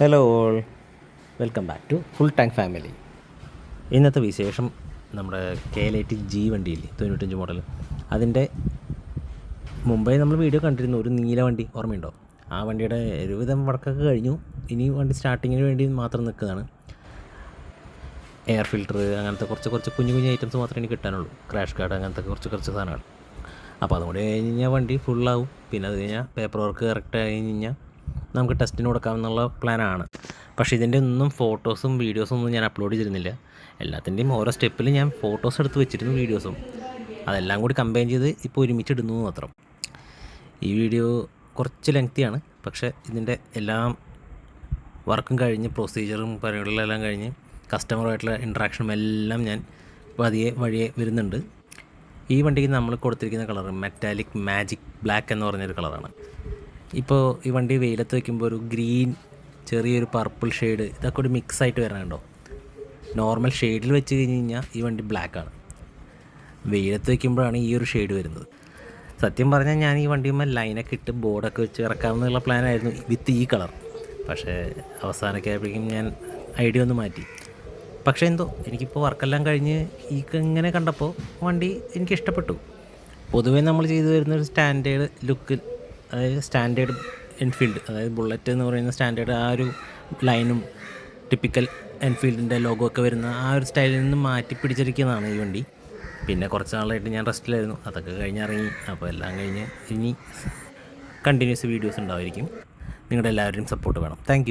Hello all, welcome back to full tank family. ഇന്നത്തെ വിശേഷം നമ്മുടെ KL80 G വണ്ടിയില്ലേ, 95 മോഡൽ. അതിൻ്റെ മുമ്പേ നമ്മൾ വീഡിയോ കണ്ടിരുന്നു, ഒരു നീല വണ്ടി ഓർമ്മയുണ്ടോ? ആ വണ്ടിയുടെ ഒരുവിധം വർക്കൊക്കെ കഴിഞ്ഞു. ഇനി വണ്ടി സ്റ്റാർട്ടിങ്ങിന് വേണ്ടി മാത്രം നിൽക്കുന്നതാണ്. എയർ ഫിൽറ്റർ അങ്ങനത്തെ കുറച്ച് കുഞ്ഞു കുഞ്ഞു ഐറ്റംസ് മാത്രമേ എനിക്ക് കിട്ടാനുള്ളൂ. ക്രാഷ് കാർഡ് അങ്ങനത്തെ കുറച്ച് സാധനങ്ങൾ. അപ്പോൾ അതുകൂടെ കഴിഞ്ഞ് കഴിഞ്ഞാൽ വണ്ടി ഫുള്ളാവും. പിന്നെ അത് കഴിഞ്ഞാൽ പേപ്പർ വർക്ക് കറക്റ്റ് കഴിഞ്ഞ് കഴിഞ്ഞാൽ നമുക്ക് ടെസ്റ്റിന് കൊടുക്കാമെന്നുള്ള പ്ലാനാണ്. പക്ഷേ ഇതിൻ്റെ ഒന്നും ഫോട്ടോസും വീഡിയോസും ഒന്നും ഞാൻ അപ്ലോഡ് ചെയ്തിരുന്നില്ല. എല്ലാത്തിൻ്റെയും ഓരോ സ്റ്റെപ്പിൽ ഞാൻ ഫോട്ടോസ് എടുത്ത് വെച്ചിരുന്നു, വീഡിയോസും. അതെല്ലാം കൂടി കമ്പൈൻ ചെയ്ത് ഇപ്പോൾ ഒരുമിച്ചിടുന്നു മാത്രം. ഈ വീഡിയോ കുറച്ച് ലെങ്തിയാണ്, പക്ഷേ ഇതിൻ്റെ എല്ലാം വർക്കും കഴിഞ്ഞ് പ്രൊസീജിയറും പരിപാടികളെല്ലാം കഴിഞ്ഞ് കസ്റ്റമറുമായിട്ടുള്ള ഇൻട്രാക്ഷനും എല്ലാം ഞാൻ വഴിയെ വരുന്നുണ്ട്. ഈ വണ്ടിക്ക് നമ്മൾ കൊടുത്തിരിക്കുന്ന കളർ മെറ്റാലിക് മാജിക് ബ്ലാക്ക് എന്ന് പറഞ്ഞൊരു കളറാണ്. ഇപ്പോൾ ഈ വണ്ടി വെയിലത്ത് വയ്ക്കുമ്പോൾ ഒരു ഗ്രീൻ, ചെറിയൊരു പർപ്പിൾ ഷെയ്ഡ്, ഇതൊക്കെ ഒരു മിക്സായിട്ട് വരണുണ്ടോ. നോർമൽ ഷെയ്ഡിൽ വെച്ച് കഴിഞ്ഞ് കഴിഞ്ഞാൽ ഈ വണ്ടി ബ്ലാക്കാണ്. വെയിലത്ത് വയ്ക്കുമ്പോഴാണ് ഈ ഒരു ഷെയ്ഡ് വരുന്നത്. സത്യം പറഞ്ഞാൽ ഞാൻ ഈ വണ്ടിയുമ്പോൾ ലൈനൊക്കെ ഇട്ട് ബോർഡൊക്കെ വെച്ച് ഇറക്കാമെന്നുള്ള പ്ലാനായിരുന്നു വിത്ത് ഈ കളർ. പക്ഷേ അവസാനമൊക്കെ ആയപ്പോഴേക്കും ഞാൻ ഐഡിയ ഒന്ന് മാറ്റി. പക്ഷേ എന്തോ എനിക്കിപ്പോൾ വർക്കെല്ലാം കഴിഞ്ഞ് ഈ ഇങ്ങനെ കണ്ടപ്പോൾ വണ്ടി എനിക്കിഷ്ടപ്പെട്ടു. പൊതുവേ നമ്മൾ ചെയ്തു വരുന്നൊരു സ്റ്റാൻഡേർഡ് ലുക്ക്, അതായത് സ്റ്റാൻഡേർഡ് എൻഫീൽഡ്, അതായത് ബുള്ളറ്റ് എന്ന് പറയുന്ന സ്റ്റാൻഡേർഡ് ആ ഒരു ലൈനും ടിപ്പിക്കൽ എൻഫീൽഡിൻ്റെ ലോഗോ ഒക്കെ വരുന്ന ആ ഒരു സ്റ്റൈലിൽ നിന്ന് മാറ്റി പിടിച്ചിരിക്കുന്നതാണ് ഈ വണ്ടി. പിന്നെ കുറച്ച് നാളായിട്ട് ഞാൻ റെസ്റ്റിലായിരുന്നു, അതൊക്കെ കഴിഞ്ഞിറങ്ങി. അപ്പോൾ എല്ലാം കഴിഞ്ഞ് ഇനി കണ്ടിന്യൂസ് വീഡിയോസ് ഉണ്ടാവുമായിരിക്കും. നിങ്ങളുടെ എല്ലാവരുടെയും സപ്പോർട്ട് വേണം. താങ്ക്